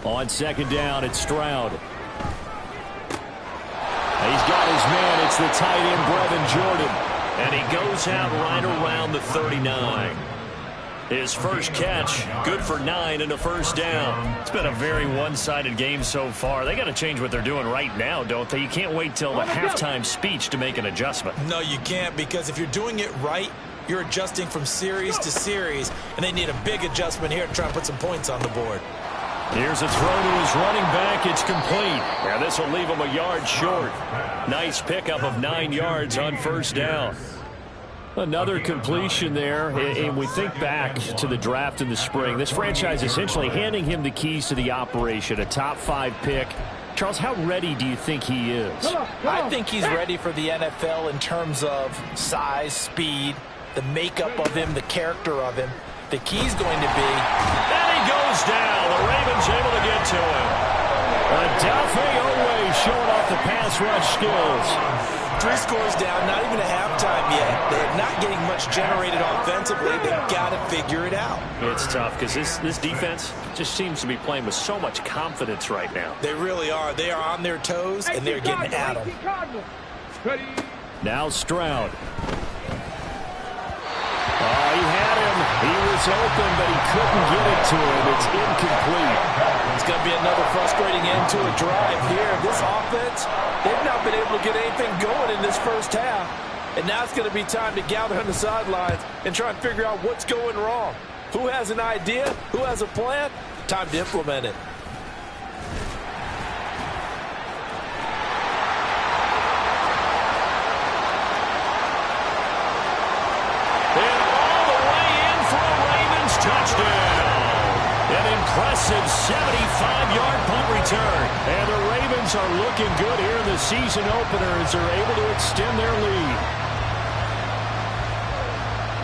On second down, it's Stroud. He's got his man. It's the tight end, Brevin Jordan. And he goes out right around the 39. His first catch, good for 9 and a first down. It's been a very one-sided game so far. They got to change what they're doing right now, don't they? You can't wait till the halftime speech to make an adjustment. No, you can't, because if you're doing it right, you're adjusting from series to series, and they need a big adjustment here to try and put some points on the board. Here's a throw to his running back. It's complete. And this will leave him a yard short. Nice pickup of 9 yards on first down. Another completion there, and we think back to the draft in the spring. This franchise essentially handing him the keys to the operation, a top 5 pick. Charles, how ready do you think he is? I think he's ready for the NFL in terms of size, speed, the makeup of him, the character of him. The key's going to be... And he goes down. The Ravens able to get to him. Adolphe Owe showing off the pass rush skills. 3 scores down, not even a halftime yet. They're not getting much generated offensively. They've got to figure it out. It's tough because this defense just seems to be playing with so much confidence right now. They really are. They are on their toes, and they're getting at them. Now Stroud. Oh, he had him. He was open, but he couldn't get it to him. It's incomplete. It's going to be another frustrating end to a drive here. This offense, they've not been able to get anything going in this first half. And now it's going to be time to gather on the sidelines and try and figure out what's going wrong. Who has an idea? Who has a plan? Time to implement it. Impressive 75-yard punt return. And the Ravens are looking good here in the season opener as they're able to extend their lead.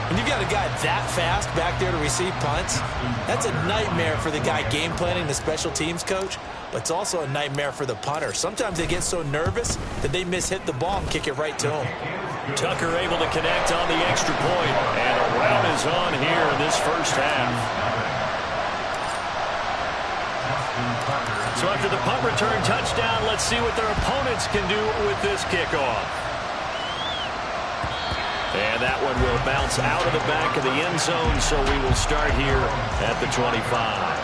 When you've got a guy that fast back there to receive punts, that's a nightmare for the guy game planning, the special teams coach, but it's also a nightmare for the punter. Sometimes they get so nervous that they mishit the ball and kick it right to him. Tucker able to connect on the extra point. And a rout is on here in this first half. So after the punt return touchdown, let's see what their opponents can do with this kickoff. And that one will bounce out of the back of the end zone, so we will start here at the 25.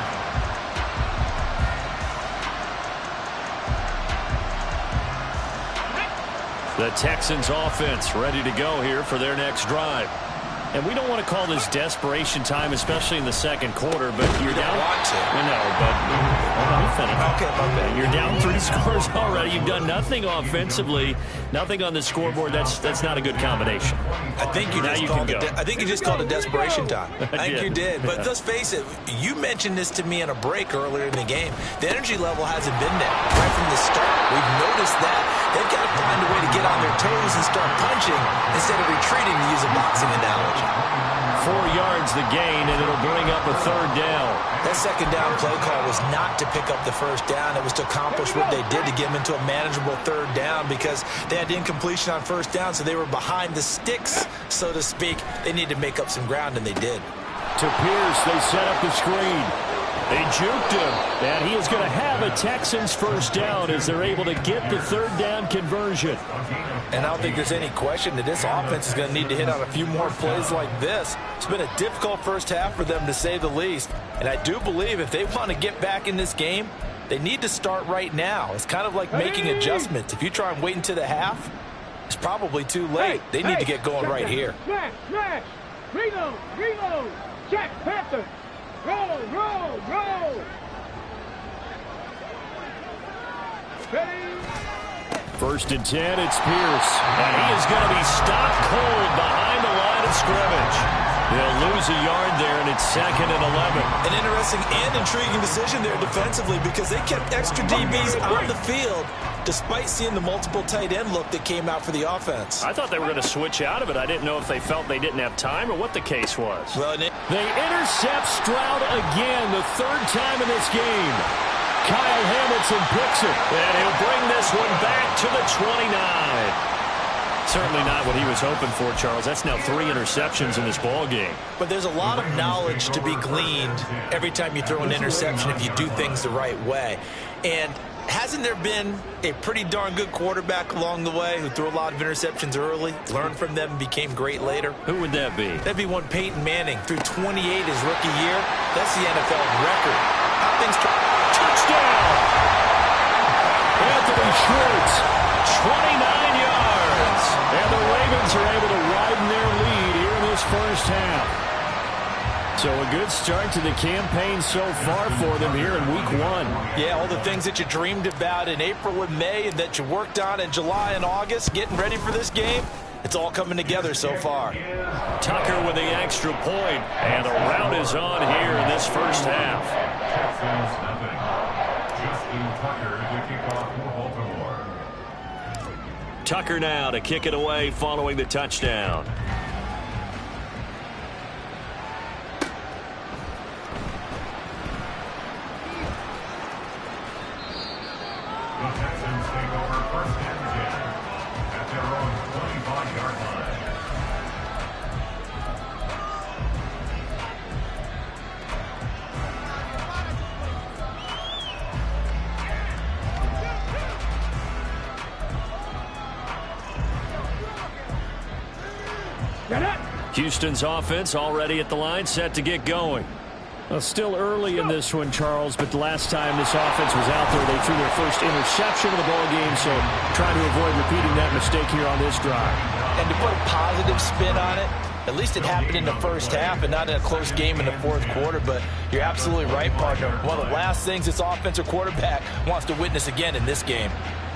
The Texans offense ready to go here for their next drive. And we don't want to call this desperation time, especially in the second quarter, but you're down. I know, but let me finish. Okay. You're down 3 scores already. You've done nothing offensively, nothing on the scoreboard. That's not a good combination. I think you just called it desperation time. I think you did. But let's face it, you mentioned this to me in a break earlier in the game. The energy level hasn't been there right from the start. We've noticed that. They've got to find a way to get on their toes and start punching instead of retreating, to use a boxing analogy. 4 yards the gain, and it'll bring up a third down. That second down play call was not to pick up the first down. It was to accomplish what they did to get them into a manageable third down, because they had incompletion on first down, so they were behind the sticks, so to speak. They needed to make up some ground, and they did. To Pierce, they set up the screen. They juked him, and he is going to have a Texans first down as they're able to get the third down conversion. And I don't think there's any question that this offense is going to need to hit on a few more plays like this. It's been a difficult first half for them, to say the least. And I do believe if they want to get back in this game, they need to start right now. It's kind of like making adjustments. If you try and wait until the half, it's probably too late. They need to get going right here. Smash! Reload! Check, Panther! Roll! Ready? First and 10, it's Pierce. And he is going to be stopped cold behind the line of scrimmage. They'll lose a yard there, and it's 2nd and 11. An interesting and intriguing decision there defensively, because they kept extra DBs on the field despite seeing the multiple tight end look that came out for the offense. I thought they were going to switch out of it. I didn't know if they felt they didn't have time or what the case was. Well, they intercept Stroud again, the 3rd time in this game. Kyle Hamilton picks it, and he'll bring this one back to the 29. Certainly not what he was hoping for, Charles. That's now 3 interceptions in this ball game. But there's a lot of knowledge to be gleaned every time you throw an interception if you do things the right way. And hasn't there been a pretty darn good quarterback along the way who threw a lot of interceptions early, learned from them, and became great later? Who would that be? That'd be one Peyton Manning. Threw 28 his rookie year. That's the NFL record. How things touchdown! Anthony Schwartz, 29 yards. And the Ravens are able to widen their lead here in this first half. So a good start to the campaign so far for them here in week 1. Yeah, all the things that you dreamed about in April and May and that you worked on in July and August, getting ready for this game, it's all coming together so far. Tucker with the extra point, and the rout is on here in this first half. Tucker now to kick it away following the touchdown. Houston's offense already at the line, set to get going. Well, still early in this one, Charles, but the last time this offense was out there, they threw their first interception of the ball game, so trying to avoid repeating that mistake here on this drive. And to put a positive spin on it, at least it happened in the first half and not in a close game in the fourth quarter, but you're absolutely right, partner. One of the last things this offensive quarterback wants to witness again in this game.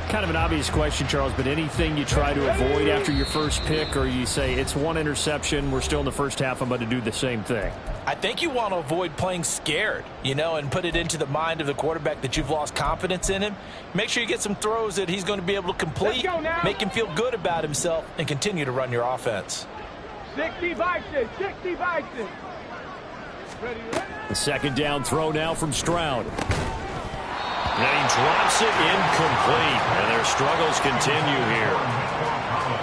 Kind of an obvious question, Charles, but anything you try to avoid after your first pick, or you say it's one interception, we're still in the first half, I'm going to do the same thing? I think you want to avoid playing scared, and put it into the mind of the quarterback that you've lost confidence in him. Make sure you get some throws that he's going to be able to complete, make him feel good about himself, and continue to run your offense. 60 Bison, 60 Bison. Ready? The second down throw now from Stroud. And he drops it incomplete, and their struggles continue here.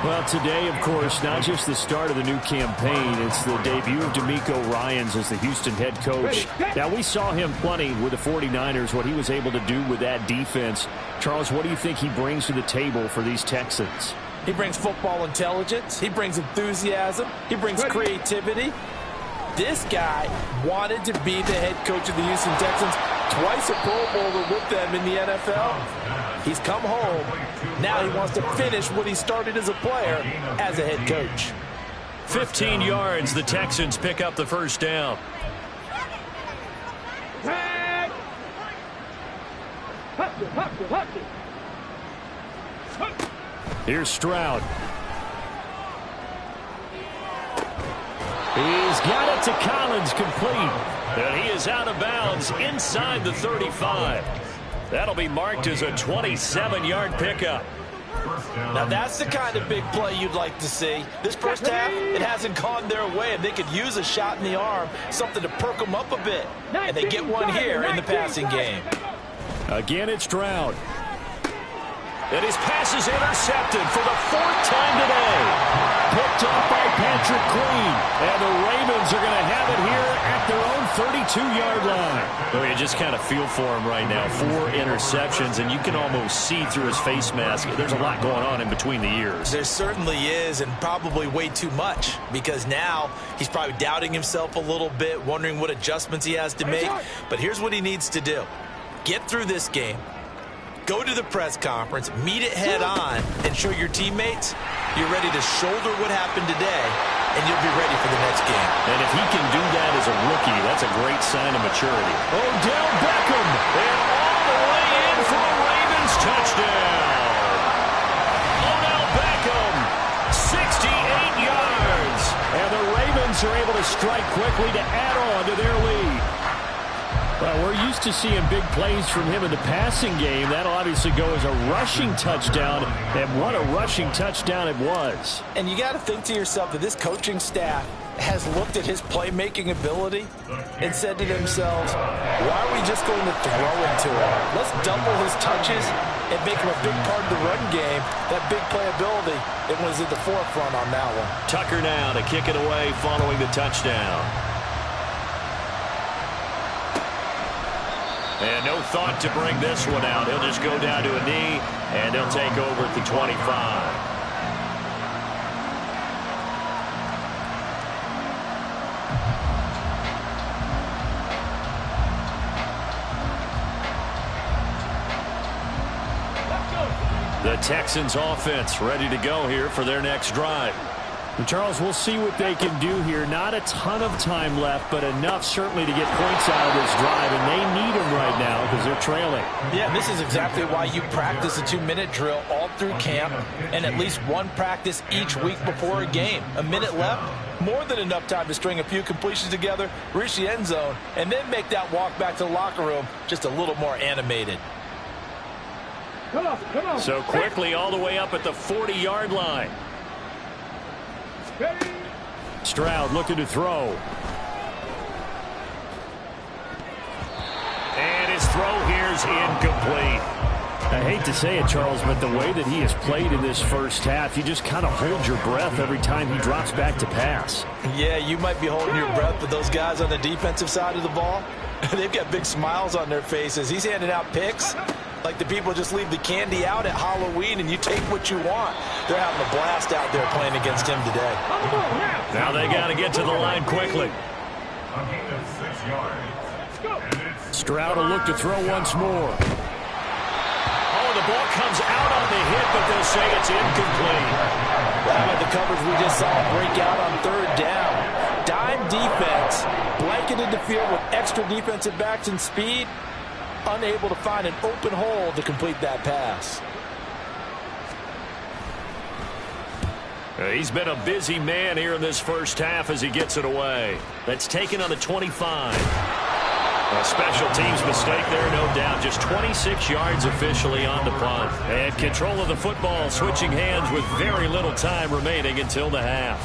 Well, today, of course, not just the start of the new campaign, it's the debut of DeMeco Ryans as the Houston head coach. Now, we saw him plenty with the 49ers, what he was able to do with that defense. Charles, what do you think he brings to the table for these Texans? He brings football intelligence. He brings enthusiasm. He brings creativity. This guy wanted to be the head coach of the Houston Texans, twice a Pro Bowler with them in the NFL. He's come home. Now he wants to finish what he started as a player as a head coach. 15 yards, the Texans pick up the first down. Here's Stroud. He's got it to Collins, complete. And he is out of bounds inside the 35. That'll be marked as a 27-yard pickup. Now that's the kind of big play you'd like to see. This first half, it hasn't gone their way, and they could use a shot in the arm, something to perk them up a bit. And they get one here in the passing game. Again, it's Stroud. And his pass is intercepted for the 4th time today. Picked up by Patrick Queen. And the Ravens are going to have it here at their own 32-yard line. Oh, you just kind of feel for him right now. 4 interceptions, and you can almost see through his face mask. There's a lot going on in between the ears. There certainly is, and probably way too much, because now he's probably doubting himself a little bit, wondering what adjustments he has to make. But here's what he needs to do. Get through this game. Go to the press conference, meet it head on, and show your teammates you're ready to shoulder what happened today, and you'll be ready for the next game. And if he can do that as a rookie, that's a great sign of maturity. Odell Beckham, and all the way in for a Ravens touchdown. Odell Beckham, 68 yards. And the Ravens are able to strike quickly to add on to their lead. Well, we're used to seeing big plays from him in the passing game. That'll obviously go as a rushing touchdown, and what a rushing touchdown it was. And you got to think to yourself that this coaching staff has looked at his playmaking ability and said to themselves, why are we just going to throw it to him? Let's double his touches and make him a big part of the run game. That big playability, it was at the forefront on that one. Tucker now to kick it away following the touchdown. And no thought to bring this one out. He'll just go down to a knee, and they'll take over at the 25. The Texans offense ready to go here for their next drive. And Charles, we'll see what they can do here. Not a ton of time left, but enough certainly to get points out of this drive, and they need them right now because they're trailing. Yeah, this is exactly why you practice a 2-minute drill all through camp and at least one practice each week before a game. A minute left, more than enough time to string a few completions together, reach the end zone, and then make that walk back to the locker room just a little more animated. Come on. So quickly all the way up at the 40-yard line. Ready? Stroud looking to throw. And his throw here's incomplete. I hate to say it, Charles, but the way that he has played in this first half, you just kind of hold your breath every time he drops back to pass. Yeah, you might be holding your breath, but those guys on the defensive side of the ball, they've got big smiles on their faces. He's handing out picks like the people just leave the candy out at Halloween and you take what you want. They're having a blast out there playing against him today. Now they got to get to the line quickly. Stroud will look to throw once more. Oh, the ball comes out on the hit, but they'll say it's incomplete. How about the coverage we just saw break out on third down? Dime defense, blanketed the field with extra defensive backs and speed, unable to find an open hole to complete that pass. He's been a busy man here in this first half as he gets it away. That's taken on the 25. A special teams mistake there, no doubt. Just 26 yards officially on the punt. And control of the football, switching hands with very little time remaining until the half.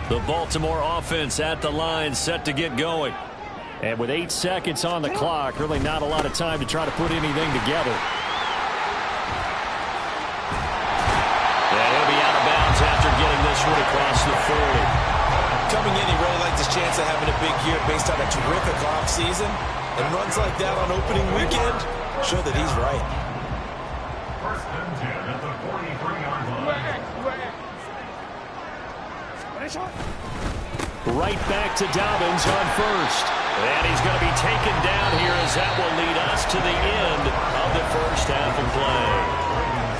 The Baltimore offense at the line, set to get going. And with 8 seconds on the clock, really not a lot of time to try to put anything together. Yeah, he'll be out of bounds after getting this one across the 40. Coming in, he really liked his chance of having a big year based on a terrific offseason. And runs like that on opening weekend show that he's right. First and 10 at the 43-yard line. Right back to Dobbins on first. And he's going to be taken down here as that will lead us to the end of the first half of play.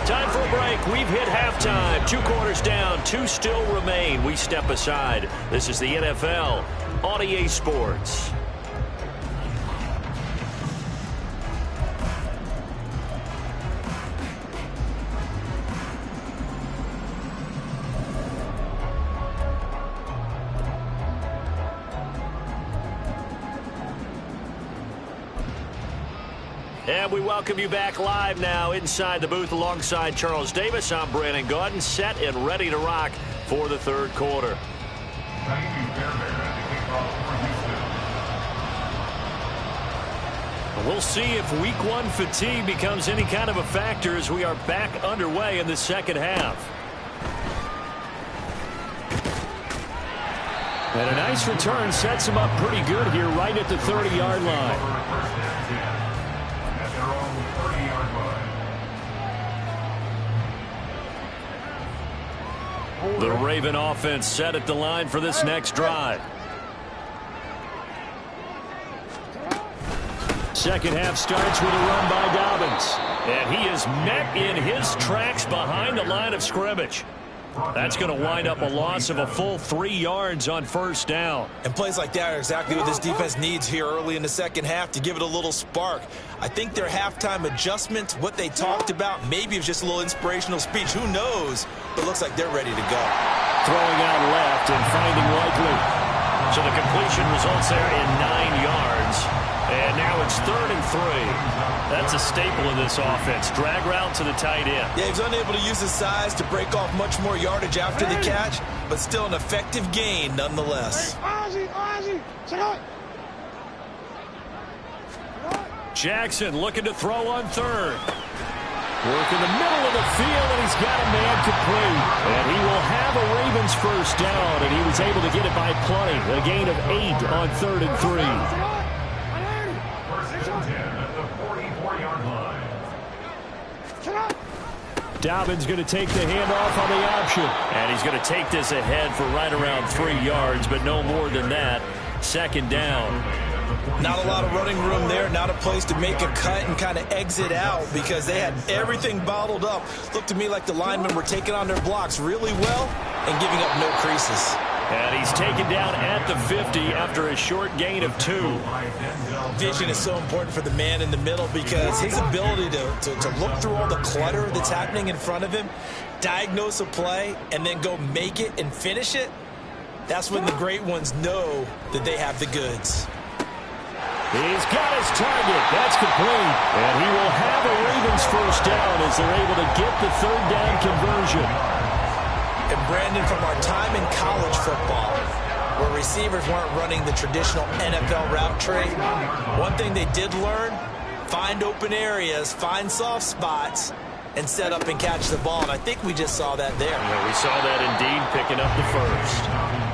Time for a break. We've hit halftime. 2 quarters down, 2 still remain. We step aside. This is the NFL on EA Sports. And we welcome you back live now inside the booth alongside Charles Davis. I'm Brandon Gaudin, set and ready to rock for the third quarter. We'll see if week 1 fatigue becomes any kind of a factor as we are back underway in the second half. And a nice return sets him up pretty good here right at the 30-yard line. The Raven offense set at the line for this next drive. Second half starts with a run by Dobbins. And he is met in his tracks behind the line of scrimmage. That's going to wind up a loss of a full 3 yards on first down. And plays like that are exactly what this defense needs here early in the second half to give it a little spark. I think their halftime adjustments, what they talked about, maybe it was just a little inspirational speech. Who knows? But it looks like they're ready to go. Throwing out left and finding Likely. So the completion results there in 9 yards. And now it's 3rd and 3. That's a staple of this offense. Drag route to the tight end. Yeah, he was unable to use his size to break off much more yardage after the catch, but still an effective gain nonetheless. Jackson looking to throw on third. Work in the middle of the field, and he's got a man complete. And he will have a Ravens first down, and he was able to get it by plenty. A gain of 8 on 3rd and 3. First and 10 at the 44-yard line. Dobbins going to take the handoff on the option. And he's going to take this ahead for right around 3 yards, but no more than that. 2nd down. Not a lot of running room there, not a place to make a cut and kind of exit out because they had everything bottled up. Looked to me like the linemen were taking on their blocks really well and giving up no creases. And he's taken down at the 50 after a short gain of 2. Vision is so important for the man in the middle because his ability to look through all the clutter that's happening in front of him, diagnose a play, and then go make it and finish it, that's when the great ones know that they have the goods. He's got his target. That's complete. And he will have a Ravens first down as they're able to get the 3rd down conversion. And Brandon, from our time in college football, where receivers weren't running the traditional NFL route tree, one thing they did learn, find open areas, find soft spots, and set up and catch the ball. And I think we just saw that there. Yeah, we saw that indeed, picking up the first.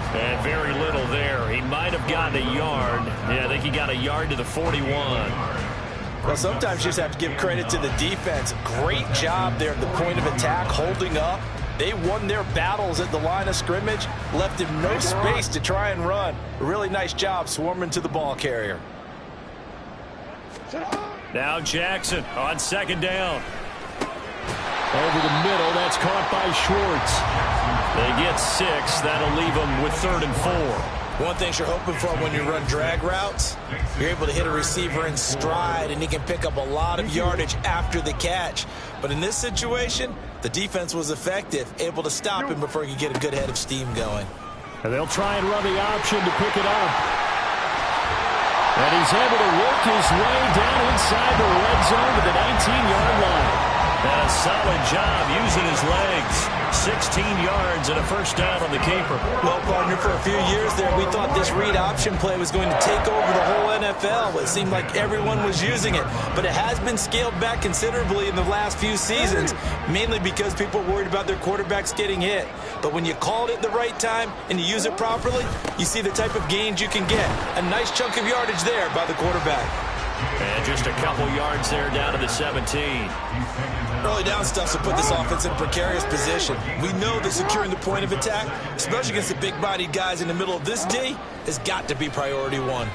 And very little there. He might have gotten a yard. Yeah, I think he got a yard to the 41. Well, sometimes you just have to give credit to the defense. Great job there at the point of attack, holding up. They won their battles at the line of scrimmage, left him no space to try and run. A really nice job swarming to the ball carrier. Now Jackson on 2nd down. Over the middle, that's caught by Schwartz. They get 6. That'll leave them with 3rd and 4. One thing you're hoping for when you run drag routes, you're able to hit a receiver in stride, and he can pick up a lot of yardage after the catch. But in this situation, the defense was effective, able to stop him before he could get a good head of steam going. And they'll try and run the option to pick it up. And he's able to work his way down inside the red zone to the 19-yard line. And a solid job using his legs. 16 yards and a first down on the keeper. Well, partner, for a few years there, we thought this read option play was going to take over the whole NFL. It seemed like everyone was using it. But it has been scaled back considerably in the last few seasons, mainly because people are worried about their quarterbacks getting hit. But when you call it at the right time and you use it properly, you see the type of gains you can get. A nice chunk of yardage there by the quarterback. And just a couple yards there down to the 17. Early down stuff to put this offense in a precarious position. We know that securing the point of attack, especially against the big-bodied guys in the middle of this D, has got to be priority 1.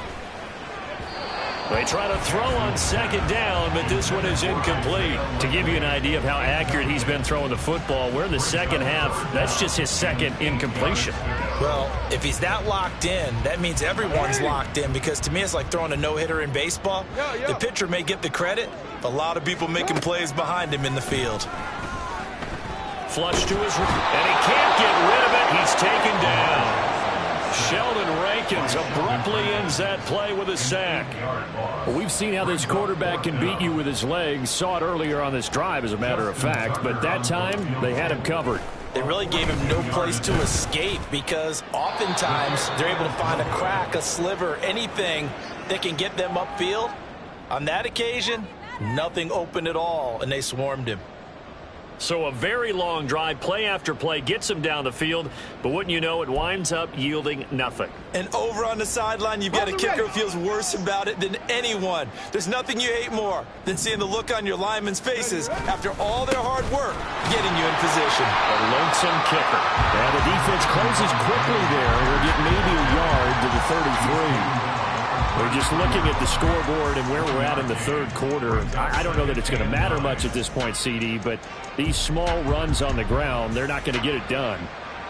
They try to throw on 2nd down, but this one is incomplete. To give you an idea of how accurate he's been throwing the football, we're in the 2nd half. That's just his 2nd incompletion. Well, if he's that locked in, that means everyone's locked in, because to me it's like throwing a no-hitter in baseball. The pitcher may get the credit, but a lot of people making plays behind him in the field. Flush to his right, and he can't get rid of it. He's taken down. Sheldon Rankins abruptly ends that play with a sack. Well, we've seen how this quarterback can beat you with his legs. Saw it earlier on this drive, as a matter of fact. But that time, they had him covered. They really gave him no place to escape because oftentimes they're able to find a crack, a sliver, anything that can get them upfield. On that occasion, nothing open at all, and they swarmed him. So a very long drive, play after play, gets him down the field, but wouldn't you know, it winds up yielding nothing. And over on the sideline, you've got a kicker who feels worse about it than anyone. There's nothing you hate more than seeing the look on your linemen's faces after all their hard work getting you in position. A lonesome kicker. And the defense closes quickly there. We'll get maybe a yard to the 33. We're just looking at the scoreboard and where we're at in the 3rd quarter. I don't know that it's going to matter much at this point, CD, but these small runs on the ground, they're not going to get it done.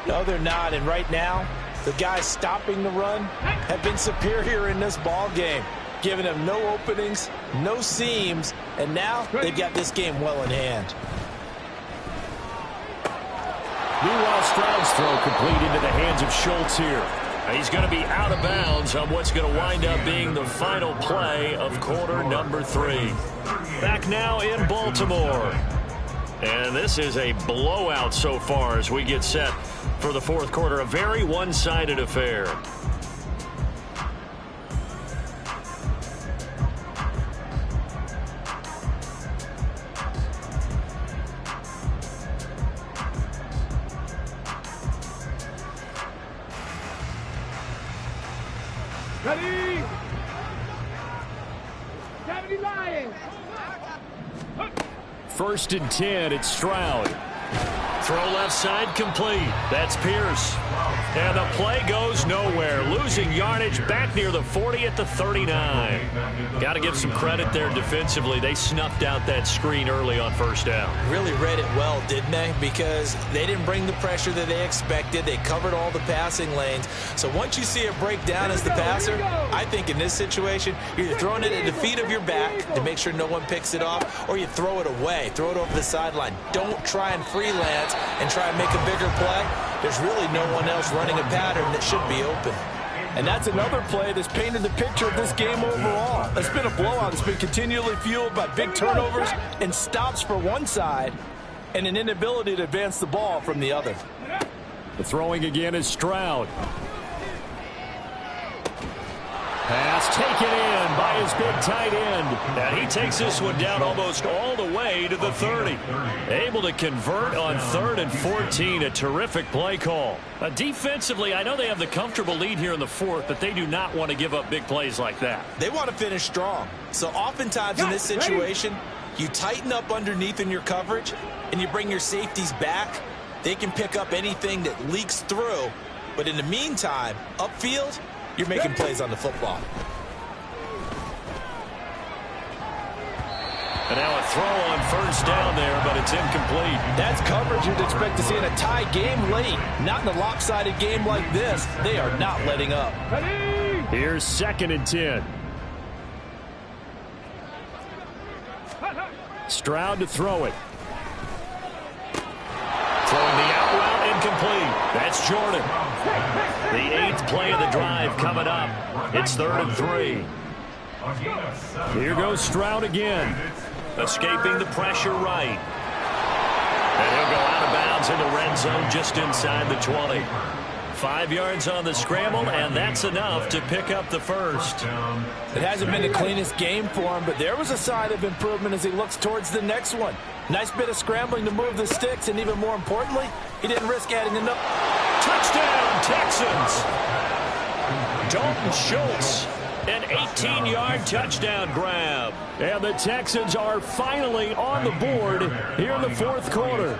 No, they're not. And right now, the guys stopping the run have been superior in this ball game, giving them no openings, no seams, and now they've got this game well in hand. Meanwhile, Stroud's throw complete into the hands of Schultz here. He's going to be out of bounds on what's going to wind up being the final play of quarter number 3. Back now in Baltimore. And this is a blowout so far as we get set for the 4th quarter. A very one-sided affair. Ready? 70 Lions. 1st and 10, it's Stroud. Throw left side complete. That's Pierce. And the play goes nowhere. Losing yardage back near the 40 at the 39. Got to give some credit there defensively. They snuffed out that screen early on 1st down. Really read it well, didn't they? Because they didn't bring the pressure that they expected. They covered all the passing lanes. So once you see it break down as the passer, I think in this situation, you're either throwing it at the feet of your back to make sure no one picks it off, or you throw it away. Throw it over the sideline. Don't try and freelance and try and make a bigger play. There's really no one else running a pattern that should be open. And that's another play that's painted the picture of this game overall. It's been a blowout. It's been continually fueled by big turnovers and stops for one side and an inability to advance the ball from the other. The throwing again is Stroud. Pass taken in by his big tight end. And he takes this one down almost all the way to the 30. Able to convert on 3rd and 14. A terrific play call. Defensively, I know they have the comfortable lead here in the 4th, but they do not want to give up big plays like that. They want to finish strong. So oftentimes in this situation, you tighten up underneath in your coverage, and you bring your safeties back. They can pick up anything that leaks through. But in the meantime, upfield, you're making plays on the football. And now a throw on 1st down there, but it's incomplete. That's coverage you'd expect to see in a tie game late. Not in a lopsided game like this. They are not letting up. Here's 2nd and 10. Stroud to throw it. Throwing the out route, incomplete. That's Jordan. The 8th play of the drive coming up. It's 3rd and 3. Here goes Stroud again. Escaping the pressure right. And he'll go out of bounds in the red zone just inside the 20. 5 yards on the scramble, and that's enough to pick up the 1st. It hasn't been the cleanest game for him, but there was a sign of improvement as he looks towards the next one. Nice bit of scrambling to move the sticks, and even more importantly, he didn't risk adding enough. Touchdown, Texans! Dalton Schultz, an 18-yard touchdown grab. And the Texans are finally on the board here in the 4th quarter.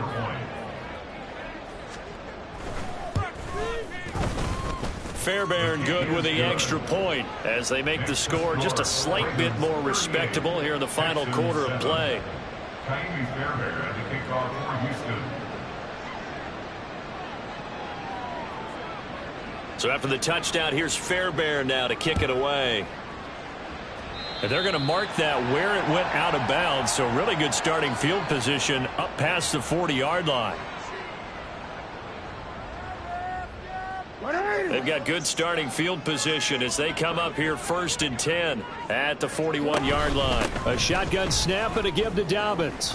Fairbairn good with the extra point as they make the score just a slight bit more respectable here in the final quarter of play. Tiny Fairbairn at the kickoff for Houston. So after the touchdown, here's Fairbairn now to kick it away. And they're going to mark that where it went out of bounds. So really good starting field position up past the 40-yard line. They've got good starting field position as they come up here 1st and 10 at the 41-yard line. A shotgun snap and a give to Dobbins.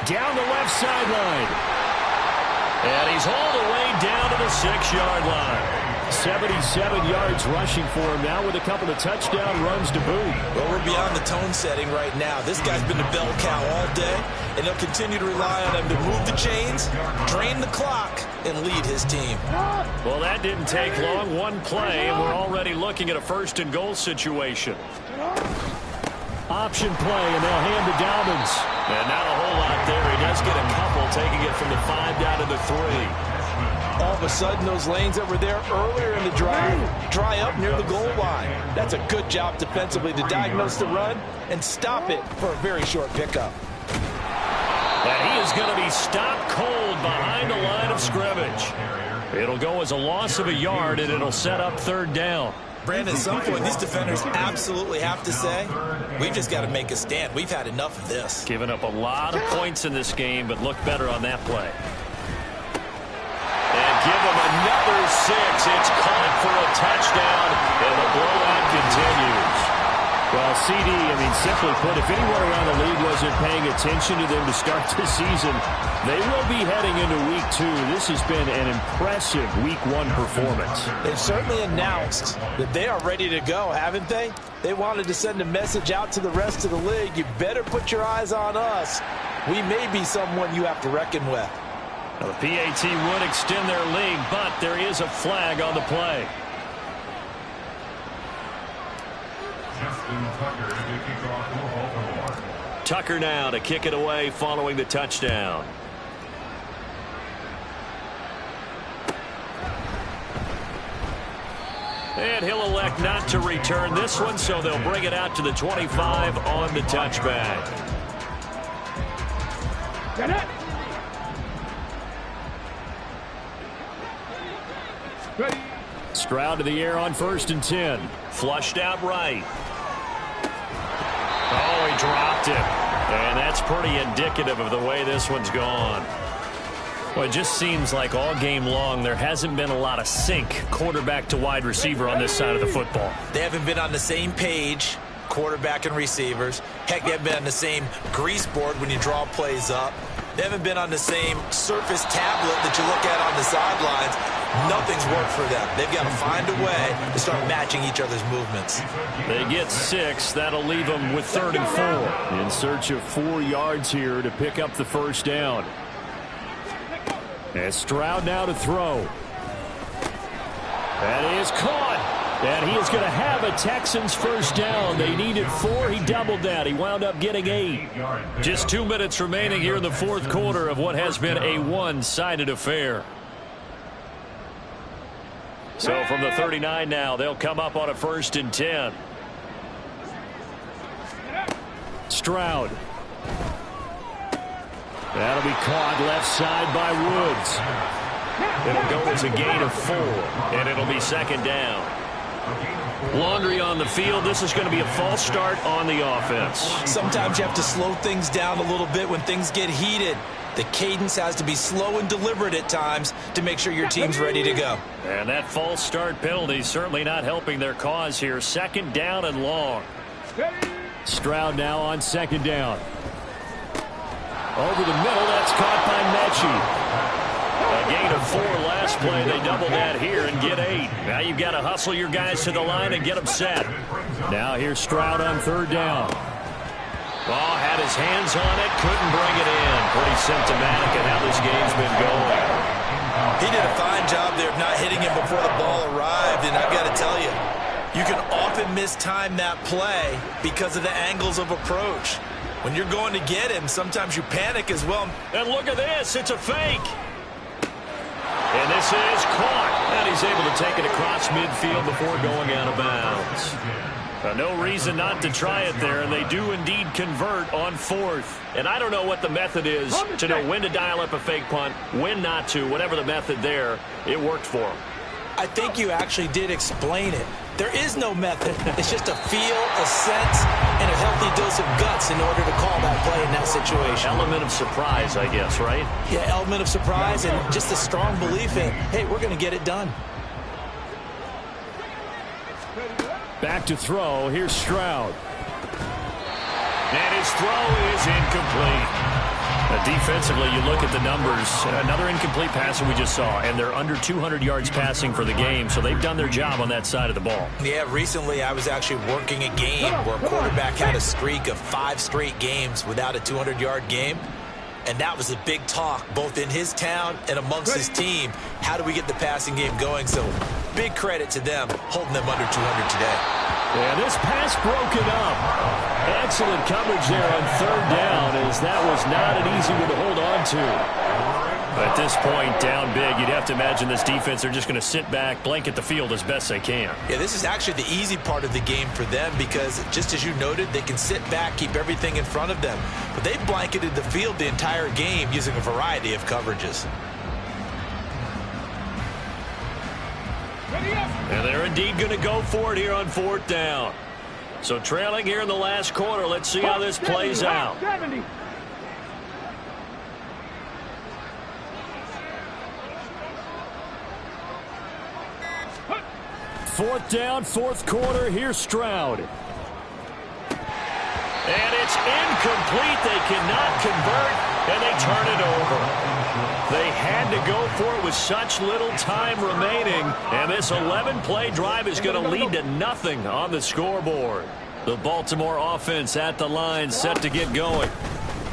Down the left sideline. And he's all the way down to the 6-yard line. 77 yards rushing for him now with a couple of touchdown runs to boot. Well, we're beyond the tone setting right now. This guy's been a bell cow all day, and they'll continue to rely on him to move the chains, drain the clock, and lead his team. Well, that didn't take long. One play, and we're already looking at a 1st and goal situation. Option play, and they'll hand to Dobbins. And not a whole lot there. He does get a couple, taking it from the 5 down to the 3. All of a sudden, those lanes that were there earlier in the drive dry up near the goal line. That's a good job defensively to diagnose the run and stop it for a very short pickup. And he is going to be stopped cold behind the line of scrimmage. It'll go as a loss of a yard, and it'll set up 3rd down. Brandon, at some point, these defenders absolutely have to say, we've just got to make a stand. We've had enough of this. Given up a lot of points in this game, but looked better on that play. And give him another 6. It's caught for a touchdown, and the blowout continues. Well, CD, simply put, if anyone around the league wasn't paying attention to them to start this season, they will be heading into Week 2. This has been an impressive Week 1 performance. They've certainly announced that they are ready to go, haven't they? They wanted to send a message out to the rest of the league. You better put your eyes on us. We may be someone you have to reckon with. Now, the PAT would extend their lead, but there is a flag on the play. Tucker now to kick it away following the touchdown. And he'll elect not to return this one, so they'll bring it out to the 25 on the touchback. Get it. Ready. Stroud to the air on 1st and 10. Flushed out right. Oh, he dropped it. And that's pretty indicative of the way this one's gone. Well, it just seems like all game long there hasn't been a lot of sync quarterback to wide receiver on this side of the football. They haven't been on the same page, quarterback and receivers. Heck, they haven't been on the same grease board when you draw plays up. They haven't been on the same surface tablet that you look at on the sidelines. Nothing's worked for them. They've got to find a way to start matching each other's movements. They get 6. That'll leave them with 3rd and 4. In search of 4 yards here to pick up the first down. And Stroud now to throw. That is caught. And he is going to have a Texans first down. They needed 4. He doubled that. He wound up getting 8. Just 2 minutes remaining here in the 4th quarter of what has been a one-sided affair. So from the 39 now, they'll come up on a 1st and 10. Stroud. That'll be caught left side by Woods. It'll go as a gain of 4, and it'll be 2nd down. Laundry on the field. This is going to be a false start on the offense. Sometimes you have to slow things down a little bit when things get heated. The cadence has to be slow and deliberate at times to make sure your team's ready to go. And that false start penalty certainly not helping their cause here. 2nd down and long. Stroud now on 2nd down. Over the middle, that's caught by Mechie. A gain of 4 last play. They double that here and get 8. Now you've got to hustle your guys to the line and get them set. Now here's Stroud on 3rd down. Oh, had his hands on it, couldn't bring it in. Pretty symptomatic of how this game's been going. He did a fine job there of not hitting him before the ball arrived, and I've got to tell you, you can often mistime that play because of the angles of approach. When you're going to get him, sometimes you panic as well. And look at this, it's a fake. And this is caught. And he's able to take it across midfield before going out of bounds. No reason not to try it there, and they do indeed convert on 4th. And I don't know what the method is to know when to dial up a fake punt, when not to, whatever the method there, it worked for them. I think you actually did explain it. There is no method. It's just a feel, a sense, and a healthy dose of guts in order to call that play in that situation. Element of surprise, I guess, right? Yeah, element of surprise and just a strong belief in, hey, we're going to get it done. Back to throw. Here's Stroud. And his throw is incomplete. Defensively, you look at the numbers. Another incomplete pass that we just saw, and they're under 200 yards passing for the game, so they've done their job on that side of the ball. Yeah, recently I was actually working a game where a quarterback had a streak of 5 straight games without a 200-yard game. And that was a big talk, both in his town and amongst his team. How do we get the passing game going? So big credit to them, holding them under 200 today. Yeah, this pass broken up. Excellent coverage there on 3rd down, as that was not an easy one to hold on to. At this point, down big, you'd have to imagine this defense are just going to sit back, blanket the field as best they can. Yeah, this is actually the easy part of the game for them because, just as you noted, they can sit back, keep everything in front of them. But they've blanketed the field the entire game using a variety of coverages. And they're indeed going to go for it here on 4th down. So trailing here in the last quarter, let's see how this plays out. 70. Fourth down, 4th quarter. Here's Stroud. And it's incomplete. They cannot convert, and they turn it over. They had to go for it with such little time remaining, and this 11-play drive is going to lead to nothing on the scoreboard. The Baltimore offense at the line, set to get going.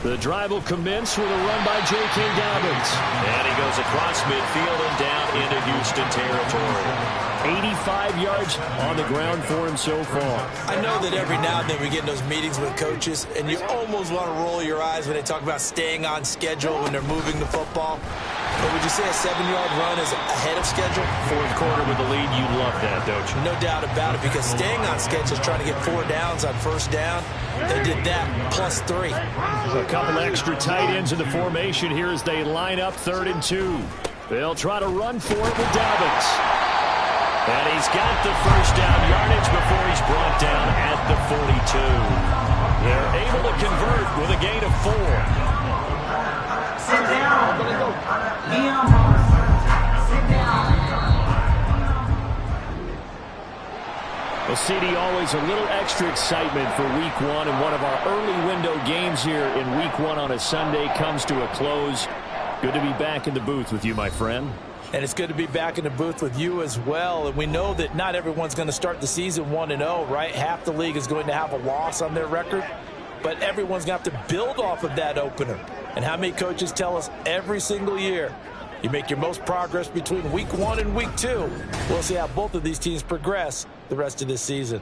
The drive will commence with a run by J.K. Dobbins. And he goes across midfield and down into Houston territory. 85 yards on the ground for him so far. I know that every now and then we get in those meetings with coaches, and you almost want to roll your eyes when they talk about staying on schedule when they're moving the football. But would you say a 7-yard run is ahead of schedule? Fourth quarter with the lead, you love that, don't you? No doubt about it, because staying on schedule is trying to get 4 downs on first down. They did that, plus 3. A couple extra tight ends in the formation here as they line up 3rd and 2. They'll try to run for it with Dobbins. And he's got the first down yardage before he's brought down at the 42. They're able to convert with a gain of 4. Sit down. Leon, sit down. Well, CD, always a little extra excitement for Week 1, and one of our early window games here in Week 1 on a Sunday comes to a close. Good to be back in the booth with you, my friend. And it's good to be back in the booth with you as well. And we know that not everyone's going to start the season 1-0, right? Half the league is going to have a loss on their record. But everyone's going to have to build off of that opener. And how many coaches tell us every single year, you make your most progress between Week 1 and Week 2. We'll see how both of these teams progress the rest of this season.